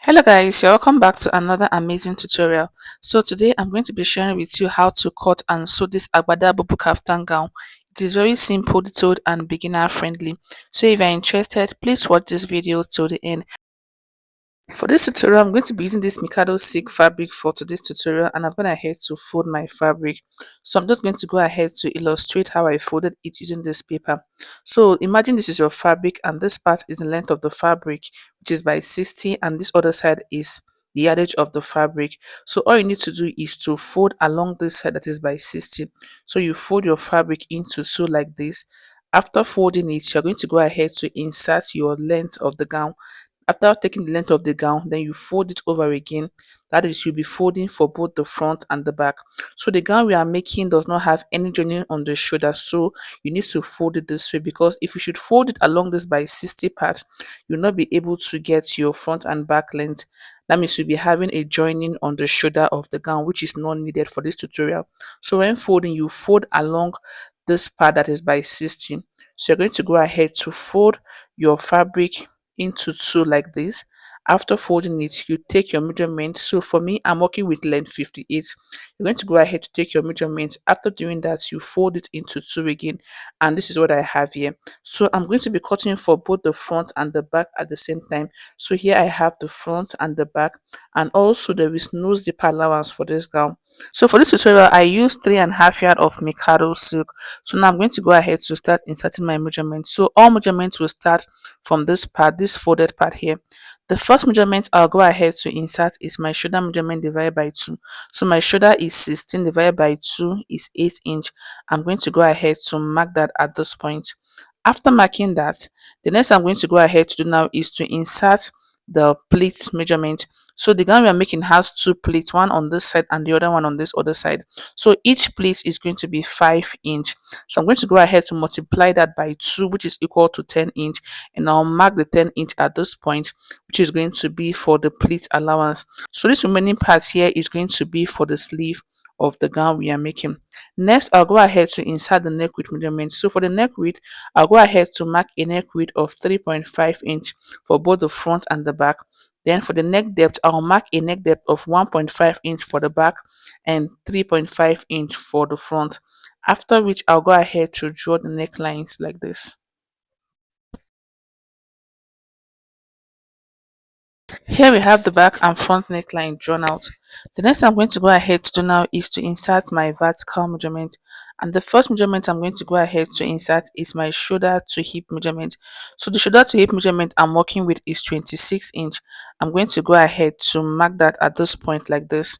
Hello guys, you're welcome back to another amazing tutorial. So today I'm going to be sharing with you how to cut and sew this agbada bubu kaftan gown. It is very simple, detailed and beginner friendly. So if you're interested, please watch this video till the end. For this tutorial, I'm going to be using this Mikado silk fabric for today's tutorial, and I've gone ahead to fold my fabric. So I'm just going to go ahead to illustrate how I folded it using this paper. So imagine this is your fabric and this part is the length of the fabric, which is by 60, and this other side is the yardage of the fabric. So all you need to do is to fold along this side that is by 60. So you fold your fabric into two like this. After folding it, you're going to go ahead to insert your length of the gown. After taking the length of the gown, then you fold it over again. That is, you'll be folding for both the front and the back. So the gown we are making does not have any joining on the shoulder, so you need to fold it this way, because if you should fold it along this by 60 part, you'll not be able to get your front and back length. That means you'll be having a joining on the shoulder of the gown, which is not needed for this tutorial. So when folding, you fold along this part that is by 60. So you're going to go ahead to fold your fabric into two like this. After folding it, you take your measurement. So for me, I'm working with length 58. You're going to go ahead to take your measurement. After doing that, you fold it into two again, and this is what I have here. So I'm going to be cutting for both the front and the back at the same time. So here I have the front and the back, and also there is no zipper allowance for this gown. So for this tutorial, I used 3.5 yard of Mikado silk. So now I'm going to go ahead to start inserting my measurements. So all measurements will start from this part, this folded part here. The first measurement I'll go ahead to insert is my shoulder measurement divided by 2. So my shoulder is 16 divided by 2 is 8 inch. I'm going to go ahead to mark that at this point. After marking that, the next I'm going to go ahead to do now is to insert the pleat measurement. So the gown we are making has two pleats, one on this side and the other one on this other side. So each pleat is going to be 5 inch. So I'm going to go ahead to multiply that by 2, which is equal to 10 inch, and I'll mark the 10 inch at this point, which is going to be for the pleat allowance. So this remaining part here is going to be for the sleeve of the gown we are making. Next, I'll go ahead to insert the neck width measurement. So for the neck width, I'll go ahead to mark a neck width of 3.5 inch for both the front and the back. Then for the neck depth, I'll mark a neck depth of 1.5 inch for the back and 3.5 inch for the front. After which, I'll go ahead to draw the necklines like this. Here we have the back and front neckline drawn out. The next I'm going to go ahead to do now is to insert my vertical measurement. And the first measurement I'm going to go ahead to insert is my shoulder to hip measurement. So the shoulder to hip measurement I'm working with is 26 inch. I'm going to go ahead to mark that at this point like this.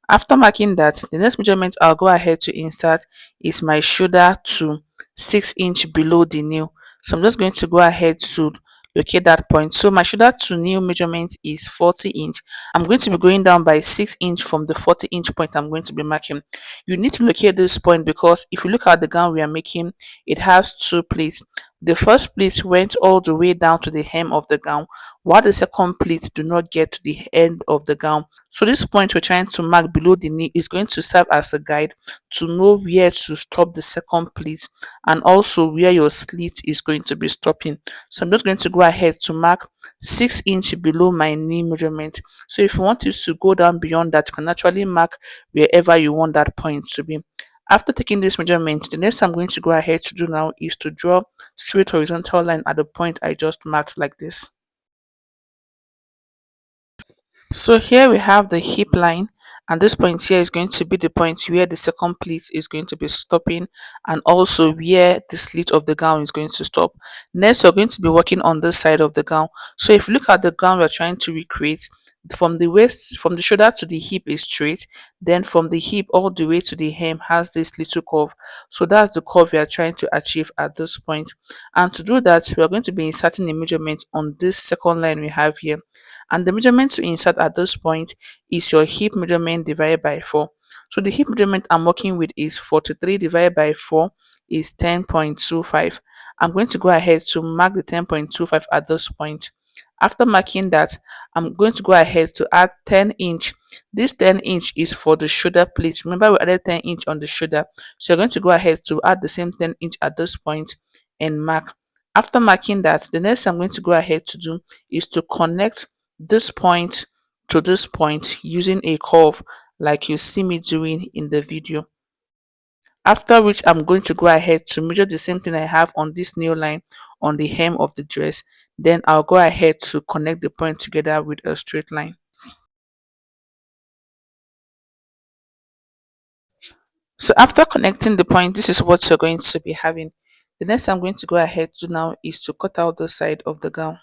After marking that, the next measurement I'll go ahead to insert is my shoulder to 6 inch below the nail. So I'm just going to go ahead to locate that point. So my shoulder to nail measurement is 40 inch. I'm going to be going down by 6 inch from the 40 inch point I'm going to be marking. You need to locate this point because if you look at the gown we are making, it has two pleats. The first pleat went all the way down to the hem of the gown, while the second pleat do not get to the end of the gown. So this point we're trying to mark below the knee is going to serve as a guide to know where to stop the second pleat and also where your slit is going to be stopping. So I'm just going to go ahead to mark 6 inch below my knee measurement. So if you want it to go down beyond that, you can actually mark wherever you want that point to be. After taking this measurement, the next I'm going to go ahead to do now is to draw straight horizontal line at the point I just marked like this. So here we have the hip line, and this point here is going to be the point where the second pleat is going to be stopping and also where the slit of the gown is going to stop. Next, we're going to be working on this side of the gown. So if you look at the gown we're trying to recreate, from the waist, from the shoulder to the hip is straight, then from the hip all the way to the hem has this little curve. So that's the curve we are trying to achieve at this point. And to do that, we are going to be inserting a measurement on this second line we have here, and the measurement to insert at this point is your hip measurement divided by 4. So the hip measurement I'm working with is 43 divided by 4 is 10.25. I'm going to go ahead to mark the 10.25 at this point. After marking that, I'm going to go ahead to add 10 inch. This 10 inch is for the shoulder pleat. Remember, we added 10 inch on the shoulder, so you're going to go ahead to add the same 10 inch at this point and mark. After marking that, the next I'm going to go ahead to do is to connect this point to this point using a curve like you see me doing in the video. After which I'm going to go ahead to measure the same thing I have on this nail line on the hem of the dress. Then I'll go ahead to connect the point together with a straight line. So after connecting the point, this is what you're going to be having. The next I'm going to go ahead to now is to cut out the side of the gown.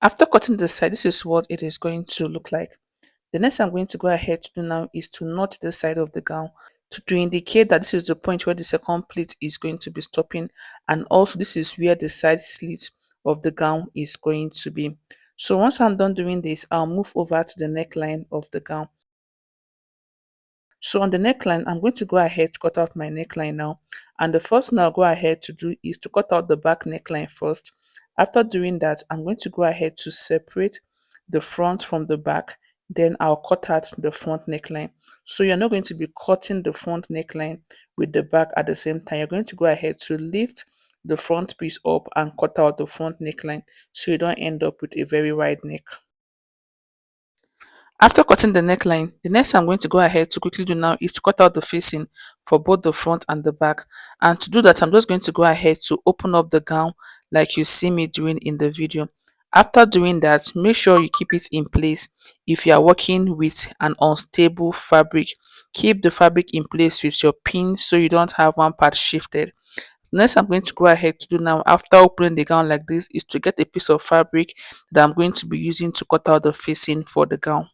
After cutting the side, this is what it is going to look like. The next I'm going to go ahead to do now is to knot the side of the gown to indicate that this is the point where the second pleat is going to be stopping, and also this is where the side slit of the gown is going to be. So once I'm done doing this, I'll move over to the neckline of the gown. So on the neckline, I'm going to go ahead to cut out my neckline now. And the first thing I'll go ahead to do is to cut out the back neckline first. After doing that, I'm going to go ahead to separate the front from the back. Then I'll cut out the front neckline. So you're not going to be cutting the front neckline with the back at the same time. You're going to go ahead to lift the front piece up and cut out the front neckline so you don't end up with a very wide neck. After cutting the neckline, the next I'm going to go ahead to quickly do now is to cut out the facing for both the front and the back. And to do that, I'm just going to go ahead to open up the gown like you see me doing in the video. After doing that, make sure you keep it in place. If you are working with an unstable fabric, keep the fabric in place with your pins so you don't have one part shifted. Next, I'm going to go ahead to do now after opening the gown like this is to get a piece of fabric that I'm going to be using to cut out the facing for the gown.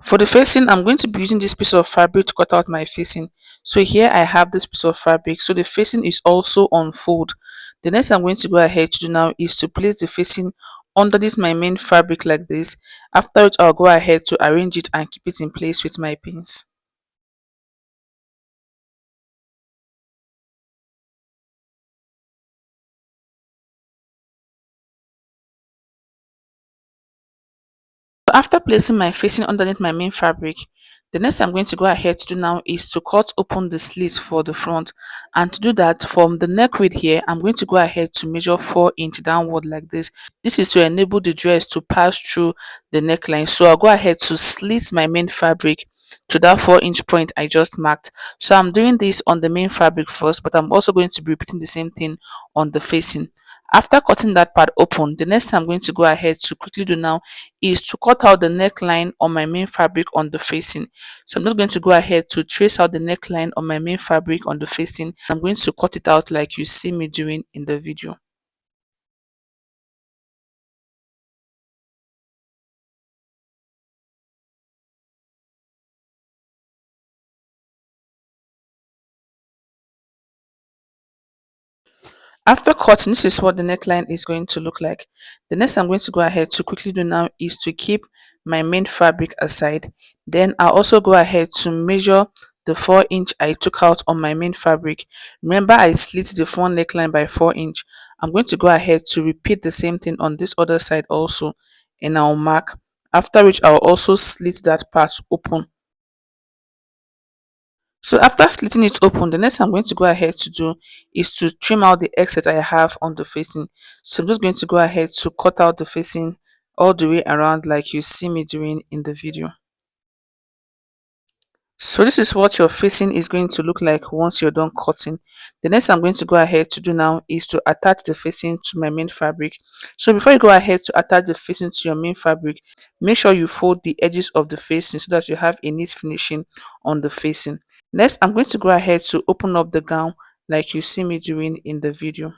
For the facing, I'm going to be using this piece of fabric to cut out my facing. So here I have this piece of fabric. So the facing is also on fold. The next I'm going to go ahead to do now is to place the facing under this my main fabric like this. After which I'll go ahead to arrange it and keep it in place with my pins. After placing my facing underneath my main fabric, the next I'm going to go ahead to do now is to cut open the slits for the front. And to do that, from the neck width here, I'm going to go ahead to measure 4 inch downward like this. This is to enable the dress to pass through the neckline. So I'll go ahead to slit my main fabric to that 4 inch point I just marked. So I'm doing this on the main fabric first, but I'm also going to be repeating the same thing on the facing. After cutting that part open, the next thing I'm going to go ahead to quickly do now is to cut out the neckline on my main fabric on the facing. So I'm just going to go ahead to trace out the neckline on my main fabric on the facing. I'm going to cut it out like you see me doing in the video. After cutting, this is what the neckline is going to look like. The next I'm going to go ahead to quickly do now is to keep my main fabric aside. Then I'll also go ahead to measure the 4 inch I took out on my main fabric. Remember, I slit the front neckline by 4 inch. I'm going to go ahead to repeat the same thing on this other side also, and I'll mark. After which I'll also slit that part open. So after slitting it open, the next I'm going to go ahead to do is to trim out the excess I have on the facing. So I'm just going to go ahead to cut out the facing all the way around like you see me doing in the video. So this is what your facing is going to look like once you're done cutting. The next I'm going to go ahead to do now is to attach the facing to my main fabric. So before you go ahead to attach the facing to your main fabric, make sure you fold the edges of the facing so that you have a neat finishing on the facing. Next, I'm going to go ahead to open up the gown like you see me doing in the video.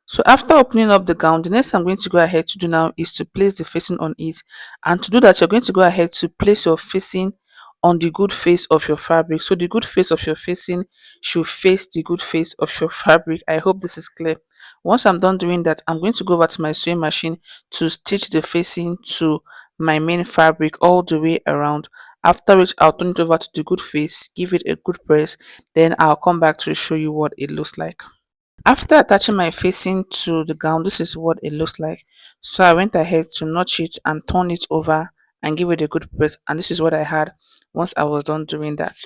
So after opening up the gown, the next I'm going to go ahead to do now is to place the facing on it. And to do that, you're going to go ahead to place your facing on the good face of your fabric. So the good face of your facing should face the good face of your fabric. I hope this is clear. Once I'm done doing that, I'm going to go over to my sewing machine to stitch the facing to my main fabric all the way around. After which, I'll turn it over to the good face, give it a good press, then I'll come back to show you what it looks like. After attaching my facing to the gown, this is what it looks like. So I went ahead to notch it and turn it over and give it a good press. And this is what I had once I was done doing that.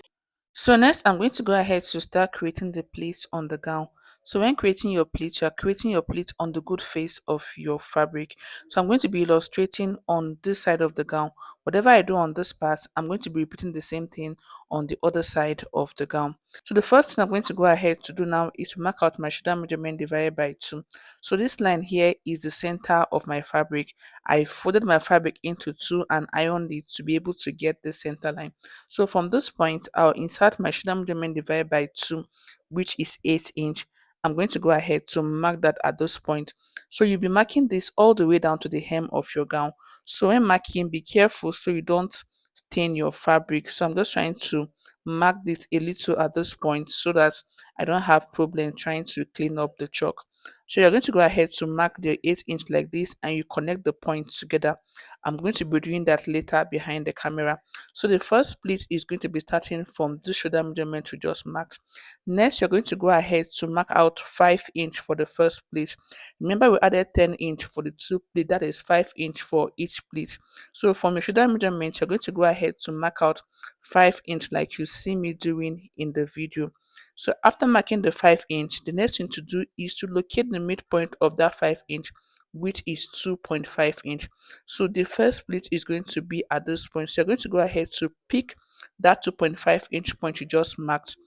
So next, I'm going to go ahead to start creating the pleats on the gown. So when creating your pleats, you're creating your pleats on the good face of your fabric. So I'm going to be illustrating on this side of the gown. Whatever I do on this part, I'm going to be repeating the same thing on the other side of the gown. So the first thing I'm going to go ahead to do now is to mark out my shoulder measurement divided by 2. So this line here is the center of my fabric. I folded my fabric into 2 and ironed it to be able to get the center line. So from this point, I'll insert my shoulder measurement divided by 2, which is 8 inch. I'm going to go ahead to mark that at this point. So you'll be marking this all the way down to the hem of your gown. So when marking, be careful so you don't stain your fabric. So I'm just trying to mark this a little at this point so that I don't have problem trying to clean up the chalk. So you're going to go ahead to mark the 8 inch like this and you connect the points together. I'm going to be doing that later behind the camera. So the first split is going to be starting from this shoulder measurement we just marked. Next, you're going to go ahead to mark out 5 inch for the first split. Remember, we added 10 inch for the two split, that is 5 inch for each split. So from your shoulder measurement, you're going to go ahead to mark out 5 inch like you see me doing in the video. So after marking the 5 inch, the next thing to do is to locate the midpoint of that 5 inch, which is 2.5 inch. So the first split is going to be at this point. So you're going to go ahead to pick that 2.5 inch point you just marked.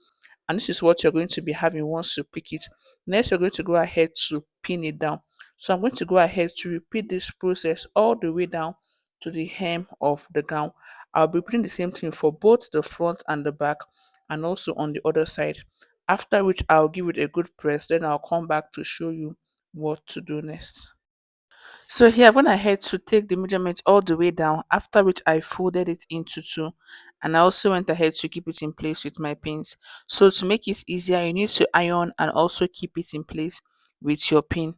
And this is what you're going to be having once you pick it. Next, you're going to go ahead to pin it down. So I'm going to go ahead to repeat this process all the way down to the hem of the gown. I'll be repeating the same thing for both the front and the back and also on the other side. After which I'll give it a good press, then I'll come back to show you what to do next. So here I went ahead to take the measurement all the way down, after which I folded it into 2, and I also went ahead to keep it in place with my pins. So to make it easier, you need to iron and also keep it in place with your pin.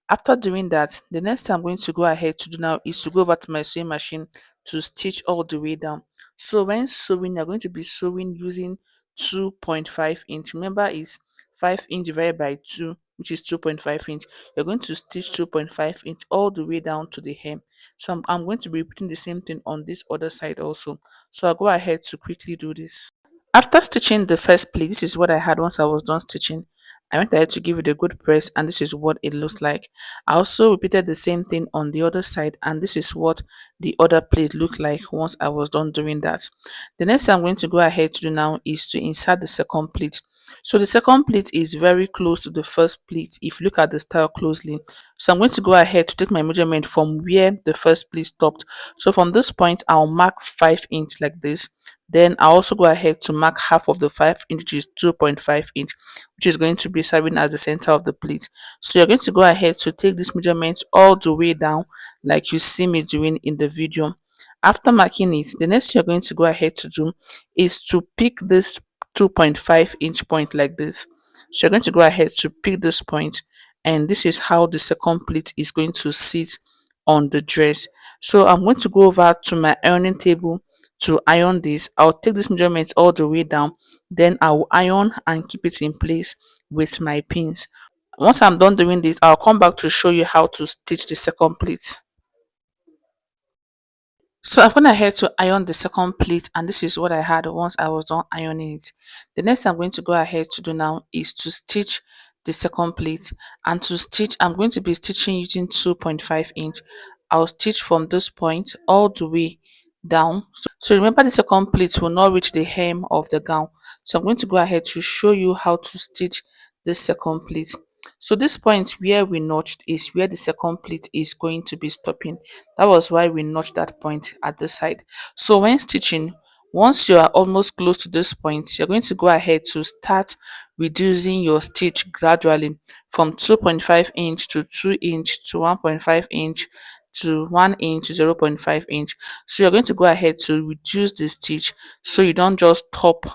After doing that, the next thing I'm going to go ahead to do now is to go over to my sewing machine to stitch all the way down. So when sewing, you're going to be sewing using 2.5 inch. Remember, it's 5 inch divided by 2, which is 2.5 inch. You're going to stitch 2.5 inch all the way down to the hem. So I'm going to be repeating the same thing on this other side also. So I'll go ahead to quickly do this. After stitching the first pleat, this is what I had once I was done stitching. I went ahead to give it a good press and this is what it looks like. I also repeated the same thing on the other side and this is what the other plate looked like once I was done doing that. The next thing I'm going to go ahead to do now is to insert the second pleat. So the second pleat is very close to the first pleat if you look at the style closely. So I'm going to go ahead to take my measurement from where the first pleat stopped. So from this point, I'll mark 5 inch like this. Then I also go ahead to mark half of the 5 inch, which is 2.5 inch, which is going to be serving as the center of the pleat. So you're going to go ahead to take these measurements all the way down, like you see me doing in the video. After marking it, the next thing you're going to go ahead to do is to pick this 2.5 inch point like this. So you're going to go ahead to pick this point, and this is how the second pleat is going to sit on the dress. So I'm going to go over to my ironing table to iron this. I'll take this measurement all the way down, then I'll iron and keep it in place with my pins. Once I'm done doing this, I'll come back to show you how to stitch the second pleat. So I've gone ahead to iron the second pleat and this is what I had once I was done ironing it. The next I'm going to go ahead to do now is to stitch the second pleat, and to stitch I'm going to be stitching using 2.5 inch. I'll stitch from this point all the way down. So remember, the second pleat will not reach the hem of the gown. So I'm going to go ahead to show you how to stitch this second pleat. So this point where we notched is where the second pleat is going to be stopping. That was why we notched that point at the side. So when stitching, once you are almost close to this point, you're going to go ahead to start reducing your stitch gradually from 2.5 inch to 2 inch to 1.5 inch to 1 inch to 0.5 inch. So you're going to go ahead to reduce the stitch so you don't just stop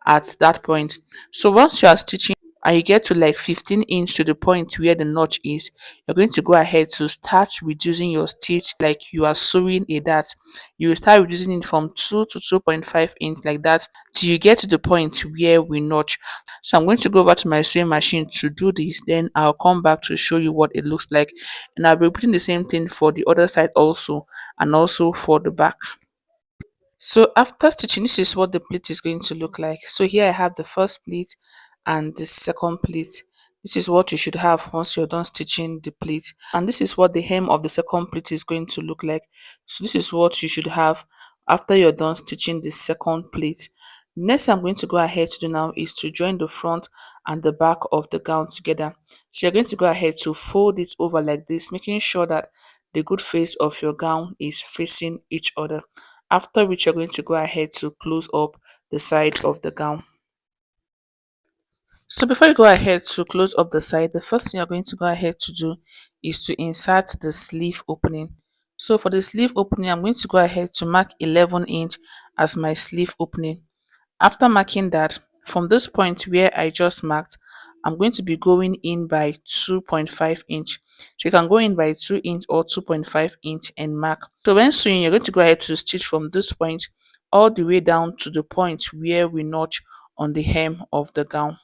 at that point. So once you are stitching and you get to like 15 inch to the point where the notch is, you're going to go ahead to start reducing your stitch like you are sewing a dart. You will start reducing it from 2 to 2.5 inch like that till you get to the point where we notch. So I'm going to go over to my sewing machine to do this, then I'll come back to show you what it looks like, and I'll be repeating the same thing for the other side also, and also for the back. So after stitching, this is what the pleat is going to look like. So here I have the first pleat and the second pleat. This is what you should have once you're done stitching the pleat. And this is what the hem of the second pleat is going to look like. So this is what you should have after you're done stitching the second pleat. Next I'm going to go ahead to do now is to join the front and the back of the gown together. So you're going to go ahead to fold it over like this, making sure that the good face of your gown is facing each other, after which you're going to go ahead to close up the side of the gown. So before you go ahead to close up the side, the first thing you're going to go ahead to do is to insert the sleeve opening. So for the sleeve opening, I'm going to go ahead to mark 11 inch as my sleeve opening. After marking that, from this point where I just marked, I'm going to be going in by 2.5 inch. So you can go in by 2 inch or 2.5 inch and mark. So when sewing, you're going to go ahead to stitch from this point all the way down to the point where we notch on the hem of the gown.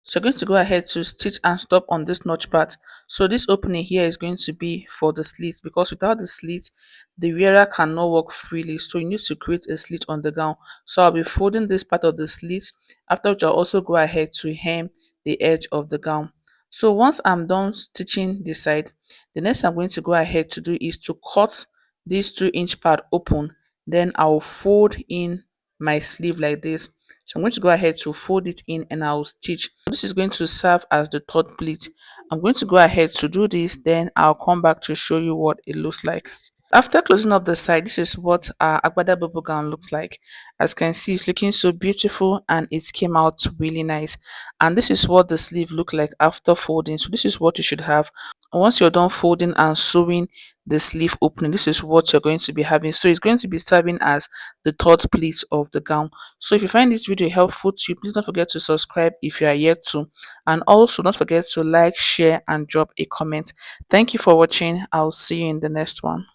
So you're going to go ahead to stitch and stop on this notch part. So this opening here is going to be for the slit, because without the slit the wearer cannot walk freely, so you need to create a slit on the gown. So I'll be folding this part of the slit, after which I'll also go ahead to hem the edge of the gown. So once I'm done stitching this side, the next I'm going to go ahead to do is to cut this 2 inch part open, then I'll fold in my sleeve like this. So I'm going to go ahead to fold it in and I'll stitch. So this is going to serve as the third pleat. I'm going to go ahead to do this, then I'll come back to show you what it looks like. After closing up the side, this is what our agbada bubble gown looks like. As you can see, it's looking so beautiful and it came out really nice. And this is what the sleeve look like after folding. So this is what you should have once you're done folding and sewing the sleeve opening. This is what you're going to be having. So it's going to be serving as the third pleat of the gown. So if you find this video helpful to you, please don't forget to subscribe if you are yet to, and also don't forget to like, share and drop a comment. Thank you for watching. I'll see you in the next one.